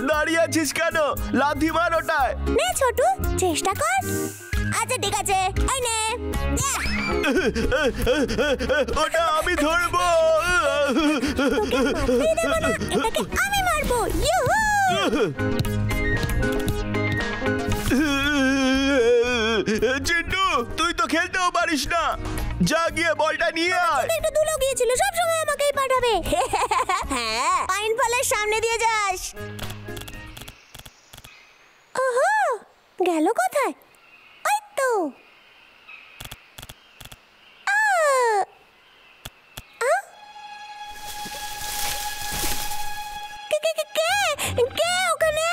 দাঁড়িয়ে আছিস কেন? লাথি মার ওটায়। নে ছোটু, চেষ্টা কর। আচ্ছা ঠিক আছে, এই নে। ওটা আমি ধরবো। এটাকে আমি মারবো। ইউহু! চিন্টু, তুই তো খেলতেও পারিস না। যা গিয়ে বলটা নিয়ে আয়। একটু ধুলো গিয়েছিল, সব সময় আমাকেই পাঠাবে। হ্যাঁ, পাইন ফলের সামনে দিয়ে যাস। ওহো, গেল কোথায়? ওই তো। কে ওখানে?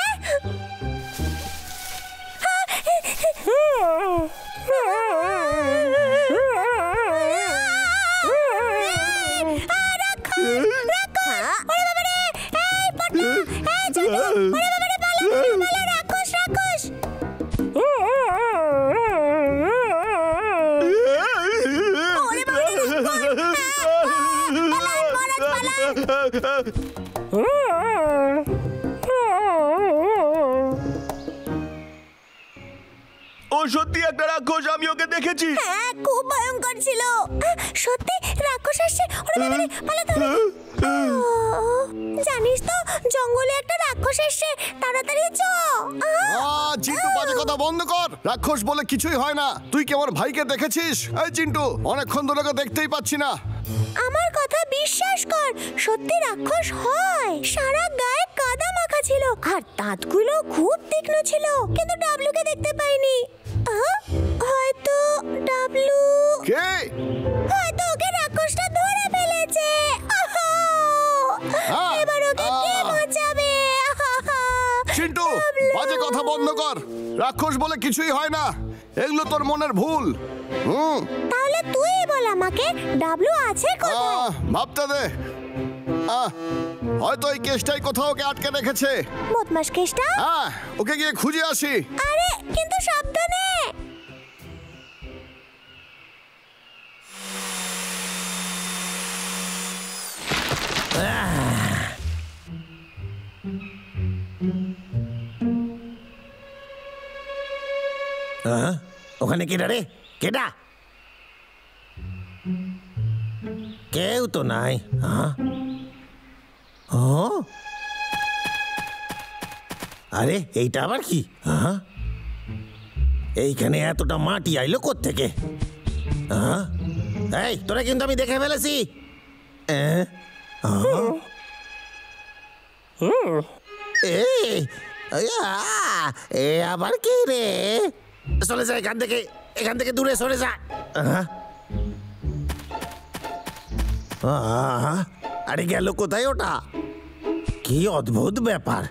ও সত্যি একটা রাক্ষস, আমি ওকে দেখেছি। হ্যাঁ, খুব ভয়ঙ্কর ছিল। সত্যি রাক্ষস আসছে, পালাতে হবে। জানিস তো, জঙ্গলে একটা রাক্ষস এসছে, তাড়াতাড়ি চ। চিন্টু, বাজে কথা বন্ধ কর। রাক্ষস বলে কিছুই হয় না। তুই কি আমার ভাইকে দেখেছিস? এই চিন্টু, অনেকক্ষণ ধরে দেখতেই পাচ্ছি না। আমার কথা বিশ্বাস কর, সত্যি রাক্ষস হয়। সারা গায়ে কাদা মাখা ছিল, আর দাঁতগুলো খুব তীক্ষ্ণ ছিল, কিন্তু ডাবলুকে দেখতে পাইনি। হয়তো ডাবলু, কে? হয়তো ওকে রাক্ষসটা ধরে ফেলেছে। এবার ওকে কে বাঁচাবে? চিন্টু, বাজে কথা বন্ধ কর। রাক্ষস বলে কিছুই হয় না, এগুলো তোর মনের ভুল। তাহলে তুই বল আমাকে, ডাবলু আছে কোথায়? ভাবতে দে। হয়তো এই কেসটাই কোথাও ওকে আটকে রেখেছে। বদমাশ কেসটা? ওকে গিয়ে খুঁজে আসি। আরে কিন্তু সাবধানে। ওখানে কেডা রে? কেডা? কেউ তো নাই। আরে এইটা আবার কি? এইখানে এতটা মাটি আইলো কোত্থেকে? এই, তোরা কিন্তু আমি দেখে ফেলেছি। এ আবার কি রে? চলে যা এখান থেকে, এখান থেকে দূরে সরে যা। আরে গেল কোথায় ওটা? কি অদ্ভুত ব্যাপার।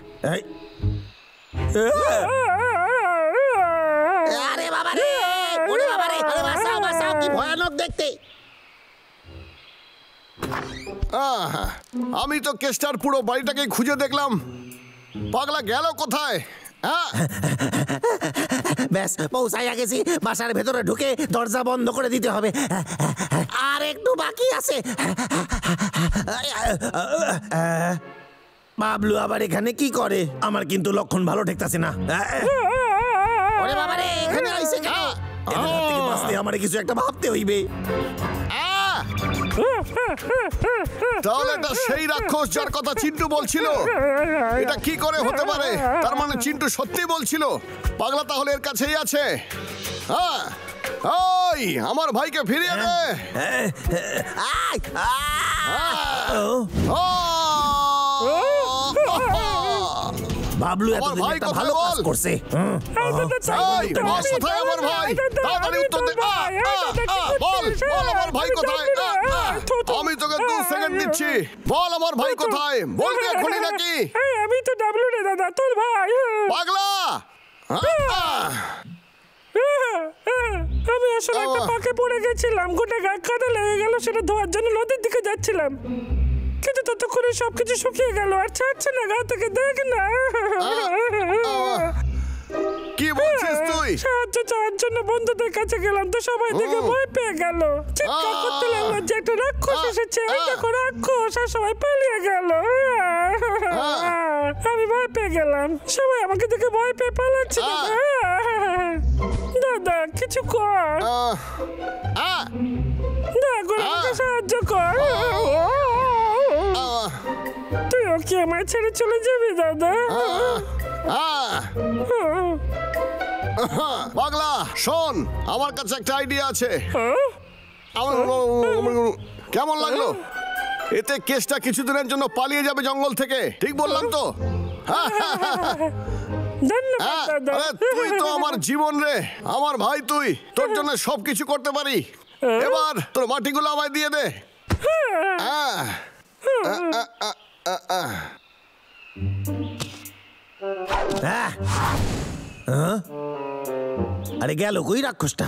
আরে বাবা রে, ওরে বাবা রে, আরে বাঁচাও বাঁচাও, কি ভয়ানক দেখতে। আমি তো কেস্টার পুরো বাড়িটাকে খুঁজে দেখলাম, পাগলা গেল কোথায়? ব্যাস পৌঁছাইয়া গেছি। বাসার ভেতরে ঢুকে দরজা বন্ধ করে দিতে হবে। আর একটু বাকি আছে। বাবলু আবার এখানে কি করে? আমার কিন্তু লক্ষণ ভালো ঠেকতাছে না। ওরে বাবা রে, এখানে আইছে কেন? এদের হাত থেকে বাঁচতে আমারে কিছু একটা ভাবতে হইবে। তাহলে এটা সেই রাক্ষস যার কথা চিন্টু বলছিল। এটা কি করে হতে পারে? তার মানে চিন্টু সত্যি বলছিল। পাগলা তাহলে এর কাছেই আছে। ওই আমার ভাইকে ফিরিয়ে দে। বাবলু এতদিন একটা ভালো কাজ করছে। কোথায় আমার ভাই? তাড়াতাড়ি উত্তর দে। বল বল আমার ভাই কোথায়? আমি তোকে 2 সেকেন্ড দিচ্ছি, বল আমার ভাই কোথায়? বলবি এখনই নাকি? আমি তো ডাবলু রে দাদা, তোর ভাই। পাগলা, আমি আসলে একটা পাকে পড়ে গেছিলাম, গোটা গায়ে কাদা লেগে গেল, সেটা ধোয়ার জন্য নদীর দিকে যাচ্ছিলাম, কিন্তু ততক্ষণে সবকিছু শুকিয়ে গেল, আর ছাড়ছে না গা থেকে। দেখ না। কি বলছিস তুই? তুই? সাহায্য চাওয়ার জন্য বন্ধুদের কাছে গেলাম তো সবাই দেখে ভয় পেয়ে গেল। চিৎকার করতে লাগলো যে একটা রাক্ষস এসেছে। এই দেখো রাক্ষস, আর সবাই পালিয়ে গেল। আমি ভয় পেয়ে গেলাম, সবাই আমাকে দেখে ভয় পেয়ে পালাচ্ছে। দাদা কিছু কর, আমাকে সাহায্য কর। তুইও কি আমায় ছেড়ে চলে যাবি দাদা? পাগলা শোন, আমার কাছে একটা আইডিয়া আছে। কেমন লাগলো? এতে কেসটা কিছুদিনের জন্য পালিয়ে যাবে জঙ্গল থেকে, ঠিক বললাম তো? তুই তো আমার জীবন রে, আমার ভাই, তুই তোর জন্য সবকিছু করতে পারি। এবার তোর মাটিগুলো আমায় দিয়ে দে। আরে গেল কই রাক্ষসটা?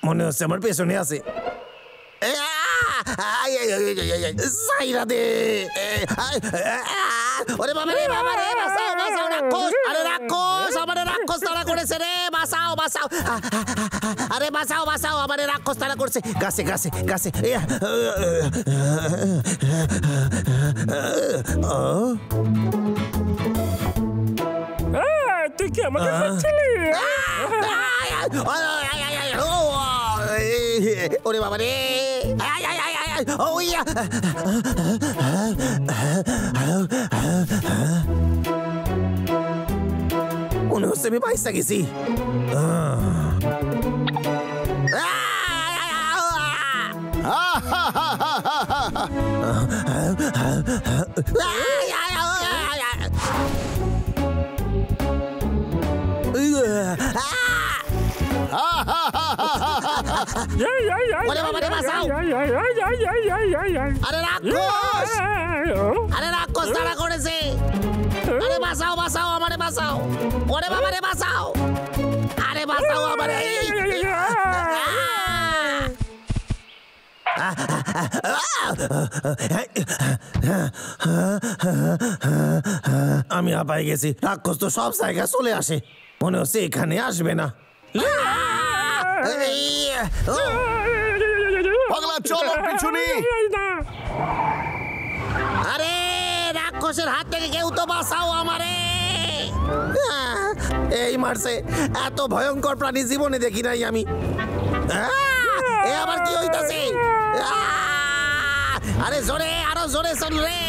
মনে হচ্ছে আমার পেছনে আছে। সাইরা দে। ওরে বাবা রে, বাবা রে, বাঁচাও বাঁচাও রাক্ষস! আরে রাক্ষস, আমারে রাক্ষস তাড়া করেছে রে, বাঁচাও বাঁচাও! আরে বাঁচাও বাঁচাও, আমারে রাক্ষস তাড়া করছে। গাছে গাছে গাছে। তুই কি আমাকে মারছিলি? ওরে বাবা রে, মনে হচ্ছে আমি পাইসা গেছি। আরে রাক্ষস, আরে রাক্ষস তাড়া করেছে। আরে বাঁচাও বাঁচাও, আমারে বাঁচাও। ওরে বাবা রে, বাঁচাও! আরে বাঁচাও আমারে। আমি হাঁপাই গেছি। রাক্ষস তো সব জায়গায় চলে আসে, মনে হচ্ছে এখানে আসবে না। পাগলা চলো পিছুনি। আরে রাক্ষসের হাত থেকে কেউ তো বাঁচাও আমারে। এই মারছে, এত ভয়ঙ্কর প্রাণী জীবনে দেখি নাই আমি। এ আবার কি হইতাছে? আরে জোরে, আরো জোরে চল রে।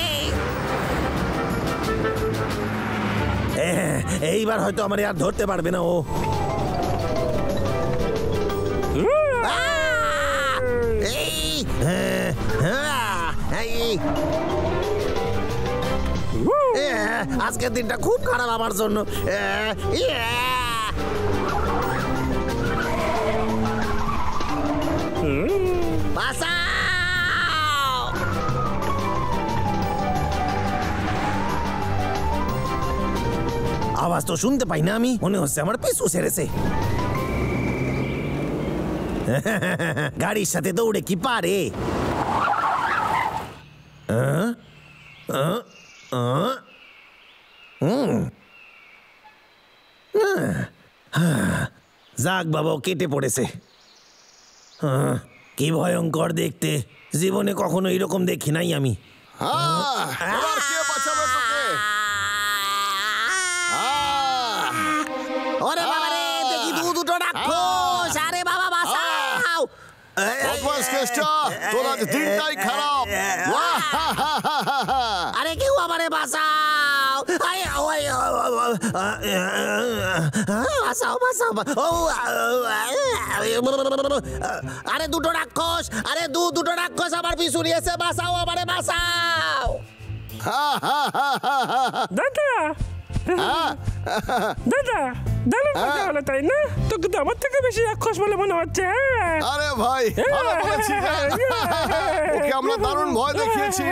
এইবার হয়তো আমার আর ধরতে পারবে না ও। আজকের দিনটা খুব খারাপ আমার জন্য। আওয়াজ তো শুনতে পাই না আমি, মনে হচ্ছে আমার পিছু ছেড়েছে। গাড়ির সাথে দৌড়ে কি পারে? যাক বাবা, কেটে পড়েছে। কি ভয়ঙ্কর দেখতে, জীবনে কখনো এরকম দেখি নাই আমি। ওরে বাবা রে, দেখি দুটো রাক্ষস। আরে বাবা বাঁচাও! আরে কেউ আমারে বাঁচাও! বাঁচাও বাঁচাও! আরে দুটো রাক্ষস, আরে দুটো রাক্ষস আমার পিছু নিয়েছে, বাঁচাও আমারে, বাঁচাও! দাদা দাদা দারুণ মজা হলো তাই না? তোকে তো আমার থেকে বেশি রাক্ষস বলে মনে হচ্ছে। আরে ভাই ভালো বলেছি, ওকে আমরা দারুণ ভয় দেখিয়েছি।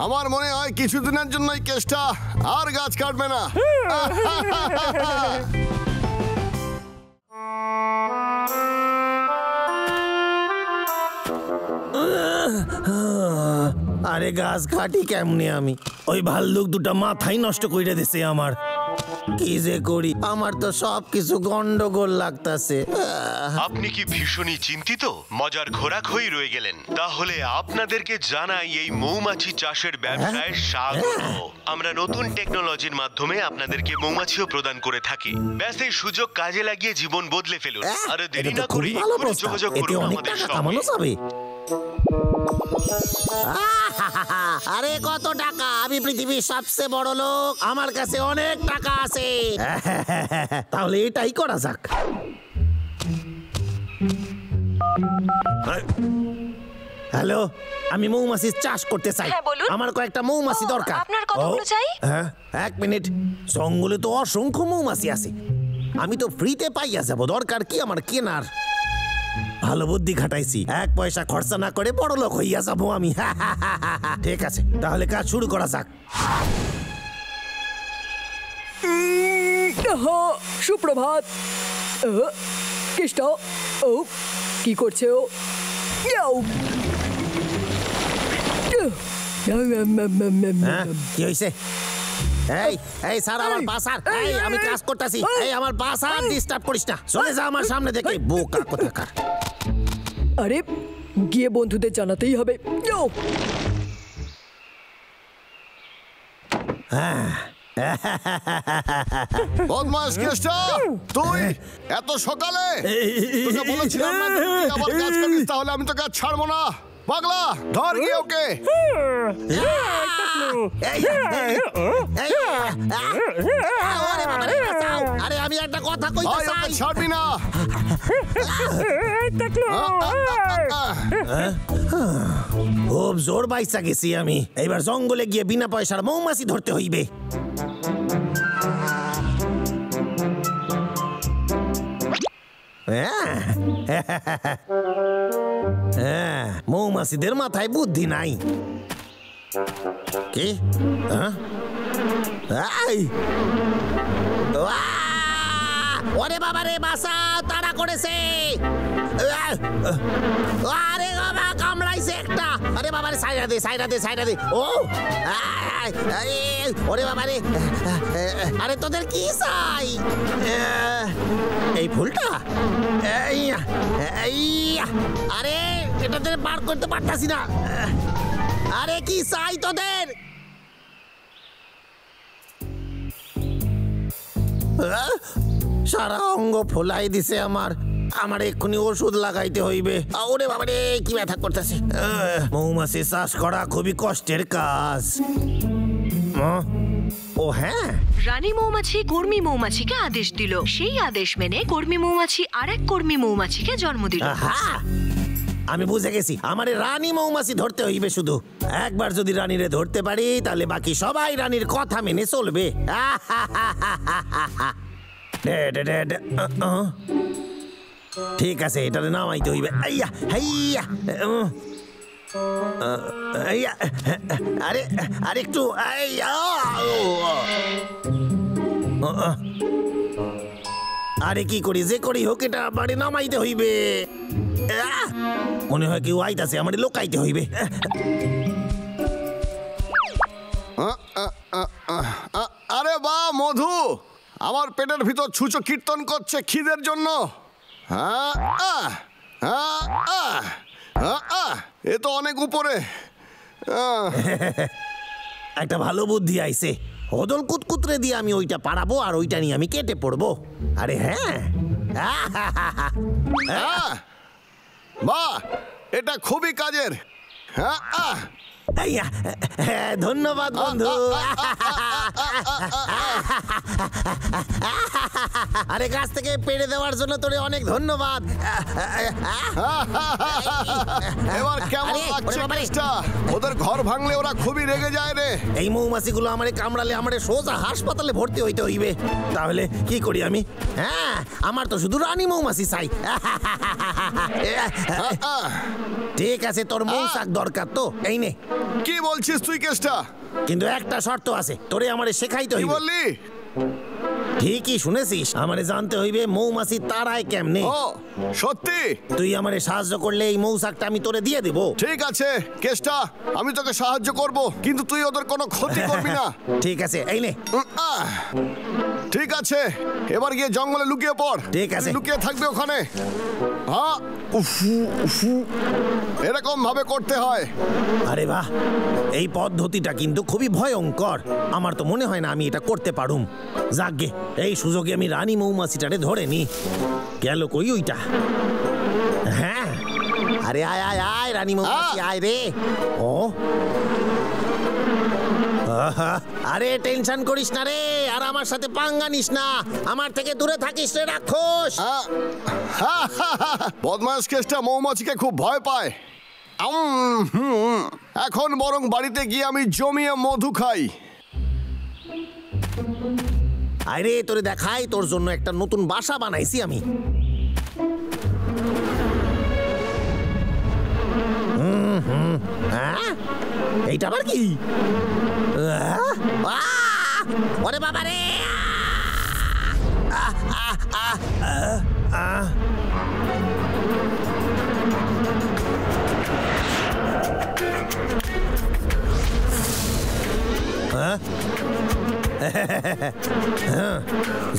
আমার মনে হয় কিছুদিনের জন্য এই কেসটা আর গাছ কাটবে না। আরে গাছ কাটি কেমনে আমি? ওই ভাল্লুক দুটা মাথাই নষ্ট কইরা দিছে আমার। কি যে করি, আমার তো সবকিছু গন্ডগোল লাগতাছে। আপনি কি ভীষণই চিন্তিত? মজার খোরাক হয়ে রয়ে গেলেন। তাহলে আপনাদেরকে জানাই এই মৌমাছি চাষের ব্যবসায় স্বাগত। আমরা নতুন টেকনোলজির মাধ্যমে আপনাদেরকে মৌমাছিও প্রদান করে থাকি। ব্যাস এই সুযোগ কাজে লাগিয়ে জীবন বদলে ফেলুন। আর দেরি না করে যোগাযোগ করুন আমাদের সঙ্গে। আরে কত টাকা! আমি পৃথিবীর সবচেয়ে বড় লোক, আমার কাছে অনেক টাকা আছে। তাহলে এটাই করা যাক। হ্যালো, আমি মৌমাছি চাষ করতে চাই। আমার কয়েকটা মৌমাছি দরকার। আপনার কতগুলো চাই? হ্যাঁ, এক মিনিট। জঙ্গলে তো অসংখ্য মৌমাছি আছে, আমি তো ফ্রিতে পাইয়া যাব। দরকার কি আমার কেনার? ভালো বুদ্ধি খাটাইছি, 1 পয়সা খরচা না করে বড় লোক হইয়া যাবো আমি। ঠিক আছে, তাহলে কাজ শুরু করা যাক। সুপ্রভাত। কেষ্টা, ও কি করছে ও? কি হইছে? এই এই স্যার, আমার পাসার, এই আমি কাজ করতেছি। এই আমার পাসার ডিস্টার্ব করিস না, চলে যা আমার সামনে থেকে, বোকা কোথাকার। আরে গিয়ে বন্ধুদের জানাতেই হবে। বদমাশ কেষ্টা, তুই এত সকালে? তোকে বলেছিলাম না যে তুই আবার গাছ কাটিস, তাহলে আমি তোকে আর ছাড়বো না। পাগলা, ধর গিয়ে ওকে। আরে আমি একটা কথা কইতে চাই। ছাড়বি না। খুব জোর বাইসা গেছি আমি। এইবার জঙ্গলে গিয়ে বিনা পয়সার মৌমাছি ধরতে হইবে। মৌমাছিদের মাথায় বুদ্ধি নাই কি? ওরে বাবা রে, বাঁচাও, তাড়া করেছে। আরে বাবা, কামড়াইছে একটা। আরে বাবা রে, সাইডা দে, সাইডা দে, সাইডা দে। ও ওরে বাবা রে। আরে তোদের কি চাই? এই ফুলটা? আরে এটা তোদের পার করতে পারতাছি না। আরে কি চাই তোদের? সারা অঙ্গ ফোলাই দিছে আমার। আমার এক্ষুনি ওষুধ লাগাইতে হইবে। ওরে বাবা রে, কি ব্যথা করতেছে। মৌমাছি চাষ করা খুবই কষ্টের কাজ। ও হ্যাঁ, রানী মৌমাছি কর্মী মৌমাছিকে আদেশ দিল। সেই আদেশ মেনে কর্মী মৌমাছি আরেক কর্মী মৌমাছিকে জন্ম দিল। আমি বুঝে গেছি, আমার রানী মৌমাছি ধরতে হইবে শুধু। একবার যদি রানীরে ধরতে পারি, তাহলে বাকি সবাই রানীর কথা মেনে চলবে। ঠিক আছে, এটারে নামাইতে হইবে। আরে আরেকটু। আরে কি করি, যে করি হোক, এটা বাড়ি নামাইতে হইবে। মনে হয় কেউ আইতাছে, আমার লোকাইতে হইবে। আরে বাহ মধু, আমার পেটের ভিতর ছুঁচো কীর্তন করছে খিদের জন্য। এ তো অনেক উপরে। একটা ভালো বুদ্ধি আইছে। হদল কুতকুতরে দিয়ে আমি ওইটা পারাবো, আর ওইটা নিয়ে আমি কেটে পড়বো। আরে হ্যাঁ, বাহ, এটা খুবই কাজের। ধন্যবাদ বন্ধু। আরে গাছ থেকে পেড়ে দেওয়ার জন্য তোরে অনেক ধন্যবাদ। এবার কেমন লাগছে কেসটা? ওদের ঘর ভাঙলে ওরা খুবই রেগে যায় রে। এই মৌমাছিগুলো আমারে কামড়ালে আমারে সোজা হাসপাতালে ভর্তি হইতে হইবে। তাহলে কি করি আমি? হ্যাঁ, আমার তো শুধু রানী মৌমাছি চাই। ঠিক আছে, তোর মৌচাক দরকার তো, এই নে। কি বলছিস তুই কেসটা? কিন্তু একটা শর্ত আছে, তোরে আমারে শেখাইতে কি হইবে। বললি? ঠিকই শুনেছিস, আমারে জানতে হইবে মৌমাছি তারায় কেমনে। ও সত্যি? তুই আমারে সাহায্য করলে এই মৌচাকটা আমি তোরে দিয়ে দেব। ঠিক আছে কেসটা, আমি তোকে সাহায্য করব, কিন্তু তুই ওদের কোনো ক্ষতি করবি না। ঠিক আছে, এই নে। ঠিক আছে, এবার গিয়ে জঙ্গলে লুকিয়ে পড়। ঠিক আছে। লুকিয়ে থাকবে ওখানে। হ্যাঁ, এরকম ভাবে করতে হয়। আরে বাহ, এই পদ্ধতিটা কিন্তু খুবই ভয়ঙ্কর। আমার তো মনে হয় না আমি এটা করতে পারুম। যাকগে, এই সুযোগে আমি রানী মৌমাছিটারে ধরে নি। গেল কই ওইটা? হ্যাঁ, আরে আয় আয় আয় রানী মৌমাছি, আয় রে। ও আরে টেনশন করিস না রে, আর আমার সাথে পাঙ্গা নিস না, আমার থেকে দূরে থাকিস রে রাক্ষস। বদমাশ কেসটা মৌমাছিকে খুব ভয় পায়। এখন বরং বাড়িতে গিয়ে আমি জমিয়ে মধু খাই। আরে তোরে দেখাই, তোর জন্য একটা নতুন বাসা বানাইছি আমি। এইটা আবার কি? ওরে বাবা রে!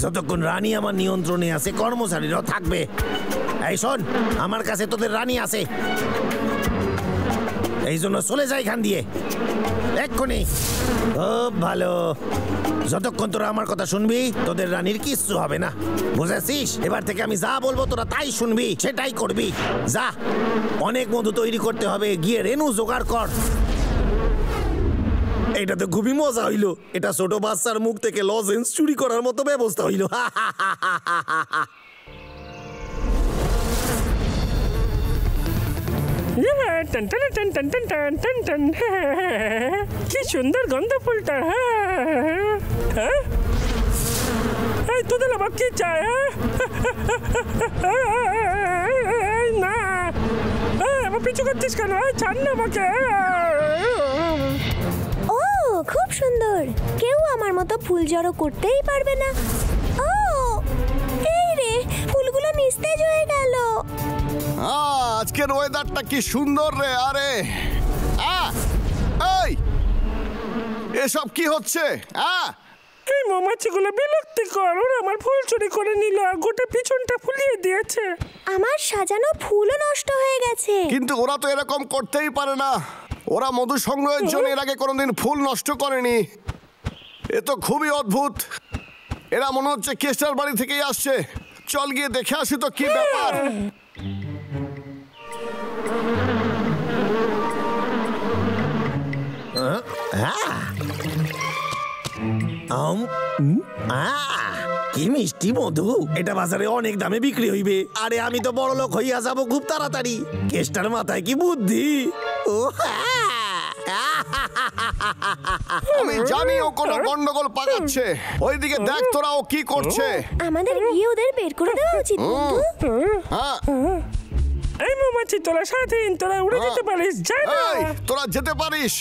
যতক্ষণ রানী আমার নিয়ন্ত্রণে আছে, কর্মচারীরাও থাকবে। এই শোন, আমার কাছে তোদের রানী আছে, এই জন্য চলে যাই এখান দিয়ে এক্ষুনি। খুব ভালো, যতক্ষণ তোরা আমার কথা শুনবি তোদের রানীর কিচ্ছু হবে না, বুঝেছিস? এবার থেকে আমি যা বলবো তোরা তাই শুনবি, সেটাই করবি। যা, অনেক মধু তৈরি করতে হবে, গিয়ে রেনু জোগাড় কর। এটা তো খুবই মজা হইলো, এটা ছোট বাচ্চার মুখ থেকে লজেন্স চুরি করার মতো ব্যবস্থা হইলো। কি সুন্দর গন্ধ ফুলটা। এই তোদের আবার কি চায়? না, আমার পিছু করছিস কেন? ছাড় না আমাকে। ও খুব সুন্দর, কেউ আমার মতো ফুল জড়ো করতেই পারবে না। ও এই রে, ফুলগুলো নিস্তেজ হয়ে গেল। আজকের ওয়েদারটা কি সুন্দর রে। আরে এই এসব কি হচ্ছে? এই মৌমাছিগুলো বিরক্তিকর, ওরা আমার ফুল চুরি করে নিল আর গোটা পিছনটা ফুলিয়ে দিয়েছে। আমার সাজানো ফুলও নষ্ট হয়ে গেছে। কিন্তু ওরা তো এরকম করতেই পারে না, ওরা মধু সংগ্রহের জন্য এর আগে কোনোদিন ফুল নষ্ট করেনি। এ তো খুবই অদ্ভুত, এরা মনে হচ্ছে কেস্টার বাড়ি থেকেই আসছে। চল গিয়ে দেখে আসি তো কি ব্যাপার। কি মিষ্টি মধু, এটা বাজারে অনেক দামে বিক্রি হইবে। আরে আমি তো বড় লোক হইয়া যাব খুব তাড়াতাড়ি। কেষ্টার মাথায় কি বুদ্ধি! ও আমি জানি ও কোনো গন্ডগোল পাকাচ্ছে। ওইদিকে দেখ তোরা ও কি করছে। আমাদের গিয়ে ওদের বের করে দেওয়া উচিত। এই মৌমাছি, তোরা স্বাধীন, তোরা উড়ে যেতে পারিস। যা না, তোরা যেতে পারিস।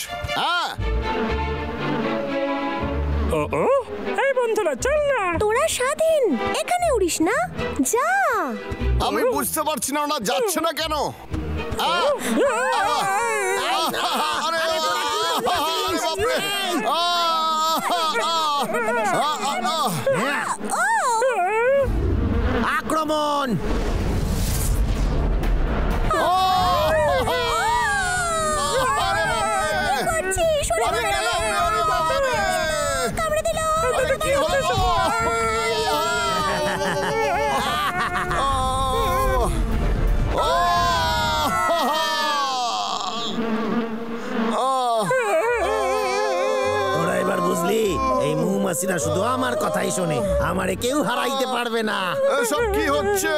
এই বন্ধুরা চল না। তোরা স্বাধীন, এখানে উড়িস না, যা। আমি বুঝতে পারছি না ওরা যাচ্ছে না কেন। আক্রমণ! মৌমাছিরা শুধু আমার কথাই শোনে, আমারে কেউ হারাইতে পারবে না। এসব কি হচ্ছে?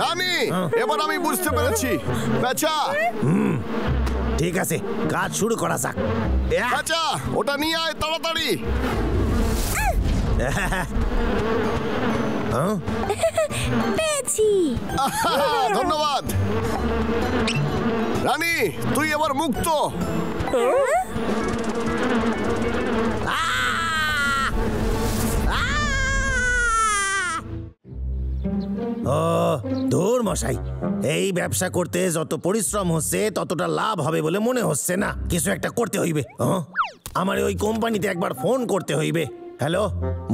রানী, এবার আমি বুঝতে পেরেছি। বেচা, ঠিক আছে, কাজ শুরু করা যাক। বেচা, ওটা নিয়ে আয় তাড়াতাড়ি। পেয়েছি। ধন্যবাদ রানী, তুই এবার মুক্ত। ও ধুর মশাই, এই ব্যবসা করতে যত পরিশ্রম হচ্ছে ততটা লাভ হবে বলে মনে হচ্ছে না। কিছু একটা করতে হইবে। আমার ওই কোম্পানিতে একবার ফোন করতে হইবে। হ্যালো,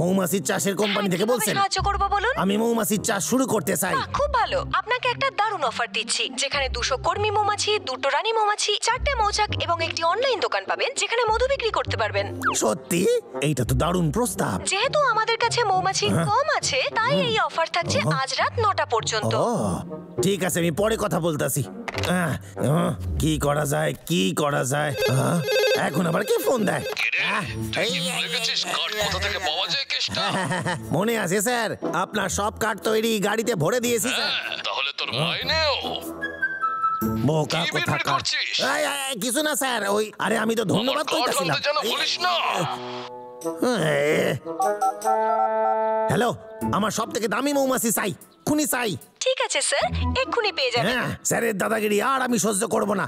মৌমাছির চাষের কোম্পানি থেকে বলছেন? সাহায্য করব বলুন। আমি মৌমাছির চাষ শুরু করতে চাই। খুব ভালো, আপনাকে একটা দারুণ অফার দিচ্ছি, যেখানে 200 কর্মী মৌমাছি, 2টো রানী মৌমাছি, 4টে মৌচাক এবং একটি অনলাইন দোকান পাবেন যেখানে মধু বিক্রি করতে পারবেন। সত্যি? এইটা তো দারুণ প্রস্তাব। যেহেতু আমাদের কাছে মৌমাছি কম আছে, তাই এই অফার থাকছে আজ রাত 9টা পর্যন্ত। ও ঠিক আছে, আমি পরে কথা বলতাছি। কি করা যায়, কি করা যায়? এখন আবার কে ফোন দেয়? মনে আছে স্যার, আপনার সব কার্ড তৈরি, গাড়িতে ভরে দিয়েছি স্যার। তাহলে তোর মাইনেও বোকা কোথাকার। কিছু না স্যার, ওই আরে আমি তো ধন্যবাদ কইতাছিলাম। হ্যালো, আমার সব থেকে দামি মৌমাছি চাই, খুনি চাই। ঠিক আছে স্যার, এক্ষুনি পেয়ে যাবেন। স্যারের দাদাগিরি আর আমি সহ্য করব না,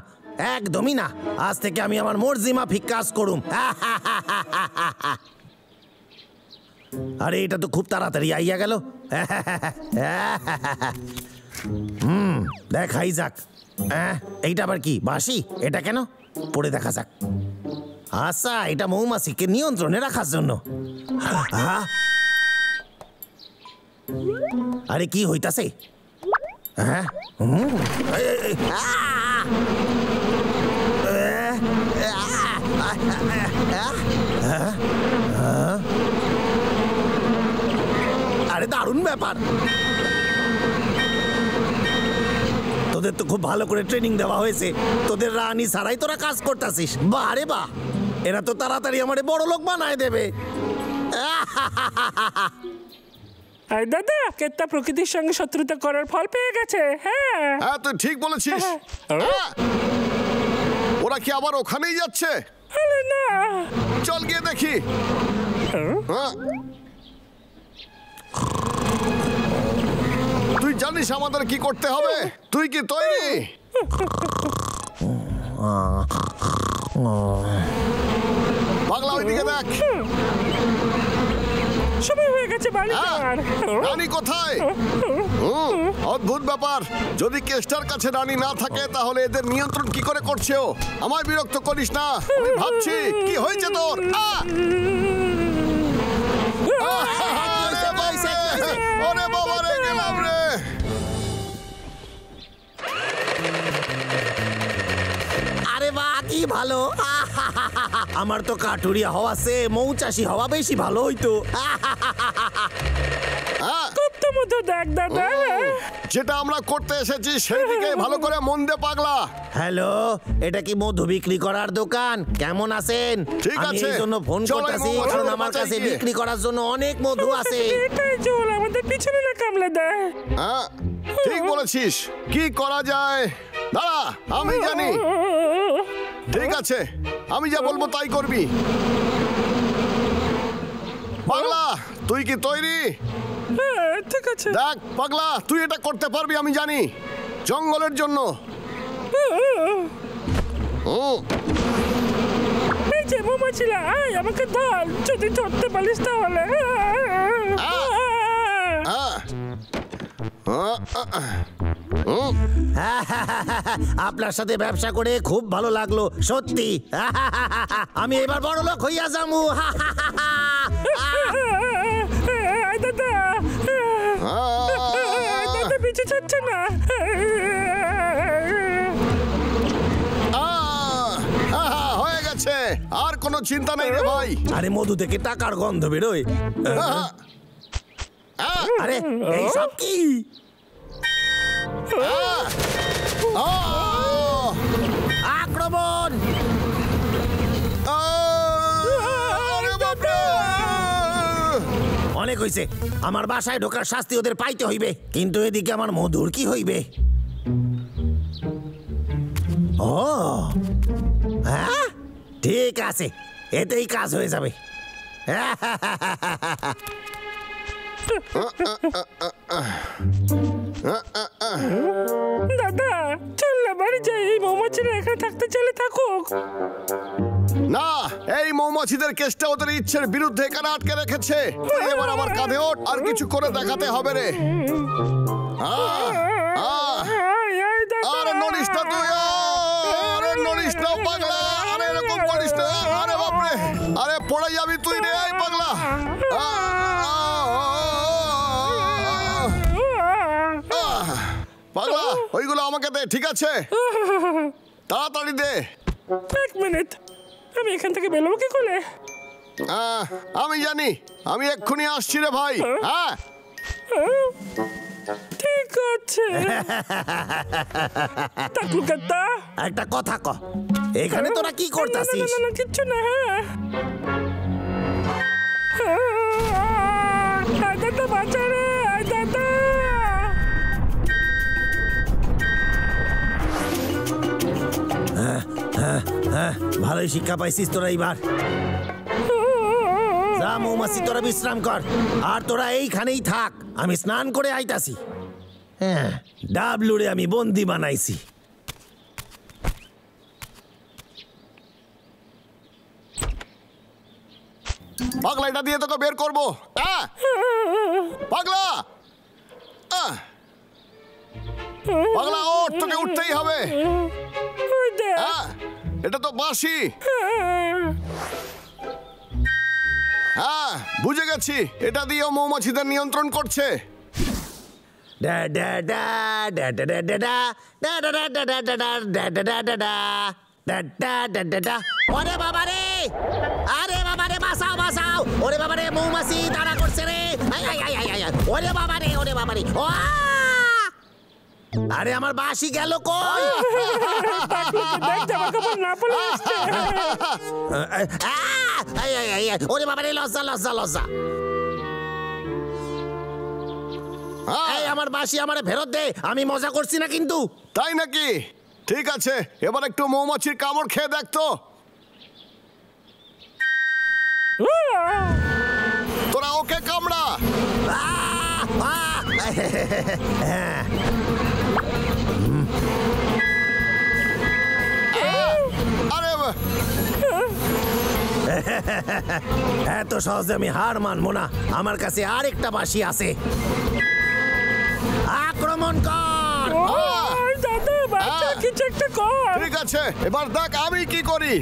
একদমই না। আজ থেকে আমি আমার মর্জি মাফিক কাজ করুম। আরে এটা তো খুব তাড়াতাড়ি আইয়া গেল। দেখাই যাক। এইটা আবার কি বাঁশি? এটা কেন? পড়ে দেখা যাক। আচ্ছা, এটা মৌমাছিকে নিয়ন্ত্রণে রাখার জন্য। আরে কি হইতাছে? আরে দারুণ ব্যাপার। তোদের তো খুব ভালো করে ট্রেনিং দেওয়া হয়েছে, তোদের রানী ছাড়াই তোরা কাজ করতেছিস। বাহ রে বাহ, এরা তো তাড়াতাড়ি আমারে বড় লোক বানায় দেবে। আর দাদা, কেত্তা প্রকৃতির সঙ্গে শত্রুতা করার ফল পেয়ে গেছে। হ্যাঁ হ্যাঁ, তুই ঠিক বলেছিস। ওরা কি আবার ওখানেই যাচ্ছে? না, চল গিয়ে দেখি। তুই জানিস আমাদের কি করতে হবে? তুই কি তৈরি? পাগলা, ওইদিকে দেখ। সময় হয়ে গেছে বাড়ি যাওয়ার। রানী কোথায়? অদ্ভুত ব্যাপার। যদি কেষ্টার কাছে রানী না থাকে তাহলে এদের নিয়ন্ত্রণ কি করে করছে ও? আমায় বিরক্ত করিস না, আমি ভাবছি কি হয়েছে তোর। ওরে বাবা রে, গেলাম রে। আরে বাহ, কি ভালো। আমার তো কাটুরিয়া হওয়া সে মৌচাষী হওয়া বেশি ভালো হইতো। দেখ দাদা, যেটা আমরা করতে এসেছি সেই দিকে ভালো করে মন দে পাগলা। হ্যালো, এটা কি মধু বিক্রি করার দোকান? কেমন আছেন? ঠিক আছে, এই জন্য ফোন করতেছি কারণ আমার কাছে বিক্রি করার জন্য অনেক মধু আছে। এটাই চল, আমাদের পিছনে না কামলে দেয়। হ্যাঁ, ঠিক বলেছিস। কি করা যায়? দাঁড়া, আমি জানি। ঠিক আছে, আমি যা বলবো তাই করবি। পাগলা, তুই কি তৈরি? ঠিক আছে। দেখ পাগলা, তুই এটা করতে পারবি, আমি জানি। জঙ্গলের জন্য। এই যে মৌমাছিলা, আয় আমাকে ধর, যদি ধরতে পারিস তাহলে। আপনার সাথে ব্যবসা করে খুব ভালো লাগলো, সত্যি। আমি এবার বড় লোক হইয়া যাবো। দাদা, দাদা পিছু ছাড়ছে না। হয়ে গেছে, আর কোনো চিন্তা নেই রে ভাই। আরে মধু থেকে টাকার গন্ধ বেরোয়। আরে এই সব কি? আক্রমণ! অনেক হইছে। আমার বাসায় ঢোকার শাস্তি ওদের পাইতে হইবে, কিন্তু এদিকে আমার মধুর কি হইবে? ও হ্যাঁ, ঠিক আছে, এতেই কাজ হয়ে যাবে। দাদা চল না বাড়ি যাই, এই মৌমাছিরা এখানে থাকতে চাইলে থাকুক। না, এই মৌমাছিদের কেসটা ওদের ইচ্ছের বিরুদ্ধে এখানে আটকে রেখেছে। তুই এবার আমার কাঁধে ওঠ, আর কিছু করে দেখাতে হবে রে। আরে নড়িস না তুই, আরে নড়িস না পাগলা, আরে এরকম করিস না, আরে বাপরে, আরে পড়ে যাবি তুই রে এই পাগলা। পাগলা, ওইগুলো আমাকে দে, ঠিক আছে? তাড়াতাড়ি দে। এক মিনিট, আমি এখান থেকে বেরোবো কি করে? আমি জানি, আমি এক্ষুনি আসছি রে ভাই। হ্যাঁ ঠিক আছে। টাকলুকাত্তা, একটা কথা ক, এখানে তোরা কি করতাছিস? না কিচ্ছু না। দাদা বাঁচা রে, দাদা। ভালোই শিক্ষা পাইছিস তোরা এইবার। যা মৌমাছি, তোরা বিশ্রাম কর, আর তোরা এইখানেই থাক, আমি স্নান করে আইতাছি। হ্যাঁ, ডাবলুরে আমি বন্দি বানাইছি। পাগলা, এটা দিয়ে তোকে বের করবো। পাগলা, পাগলা ওঠ, তোকে উঠতেই হবে। এটা তো বাঁশি। হ্যাঁ, বুঝে গেছি, এটা দিয়েও মৌমাছিদের নিয়ন্ত্রণ করছে। ওরে বাবা রে, আরে বাবা রে, বাঁচাও বাঁচাও, ওরে বাবা রে, মৌমাছি তাড়া করছে রে, ওরে বাবা রে, ওরে বাবা রে। আরে আমার বাঁশি গেল কই? ওরে বাবা রে, লজ্জা লজ্জা লজ্জা। এই আমার বাঁশি আমারে ফেরত দে, আমি মজা করছি না কিন্তু। তাই নাকি? ঠিক আছে, এবার একটু মৌমাছির কামড় খেয়ে দেখ তো। তোরা ওকে কামড়া। আরে এত সহজে আমি হার মানবো না, আমার কাছে আরেকটা বাঁশি আছে। আক্রমণ কর। দাদা বাচ্চা, কিছু একটা কর। ঠিক আছে, এবার দেখ আমি কি করি।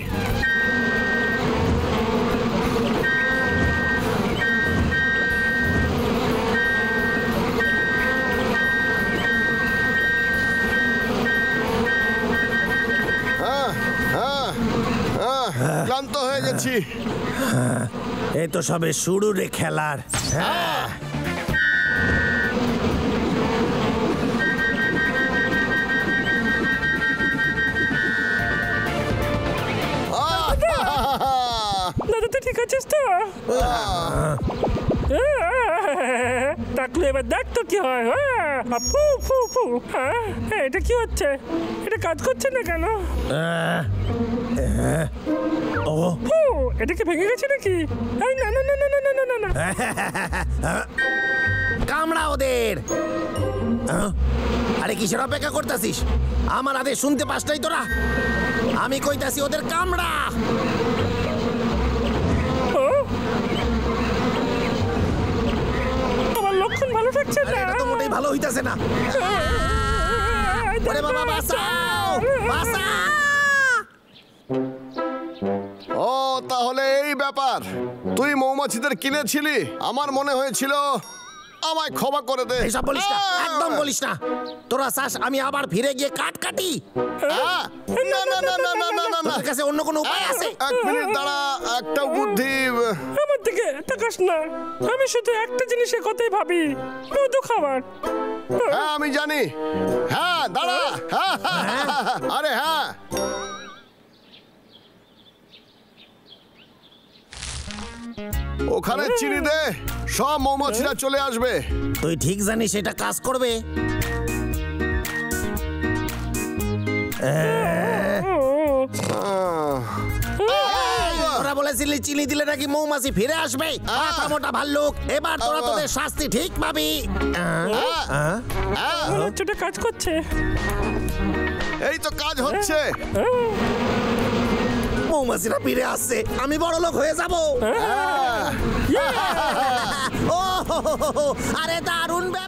ক্লান্ত হয়ে গেছি। এই তো সবে শুরু রে খেলার। দাদা তুই ঠিক আছিস তো? টাকলু, এবার দেখ তো কি হয়। ফু ফু ফু। এটা কি হচ্ছে? এটা কাজ করছে না কেন? ও, এটা কি ভেঙে গেছে নাকি? না না না না না না না না। কামড়া ওদের। আরে কিসের অপেক্ষা করতেছিস? আমার আদেশ শুনতে পাস নাই তোরা? আমি কইতাছি ওদের কামড়া। আমার লক্ষণ ভালো থাকছে না। এটা তো মোটেই ভালো হইতাছে না। ওরে বাবা, বাঁচাও বাঁচাও। ও, তাহলে এই ব্যাপার। তুই মৌমাছিদের কিনেছিলি, আমার মনে হয়েছিল আমায় ক্ষমা করে দে। এসব বলিস না, একদম বলিস না। তোরা চাস আমি আবার ফিরে গিয়ে কাট কাটি? না না না না না না না না। তোর কাছে অন্য কোনো উপায় আছে? এক মিনিট দাঁড়া, একটা বুদ্ধি। আমার দিকে তাকাস না, আমি শুধু একটা জিনিসের কথাই ভাবি, মধু খাবার। হ্যাঁ আমি জানি। হ্যাঁ দাঁড়া। আরে হ্যাঁ, ওখানে চিনি দে, সব মৌমাছিরা চলে আসবে। তুই ঠিক জানিস এটা কাজ করবে? তোরা বলেছিলি চিনি দিলে নাকি মৌমাছি ফিরে আসবে। মাথা মোটা ভাল্লুক, এবার তোরা তোদের শাস্তি ঠিক পাবি। এটা কাজ করছে। এই তো কাজ হচ্ছে। মৌমাছিরা ফিরে আসছে, আমি বড় লোক হয়ে যাব। ও আরে দারুণ ব্যাপার।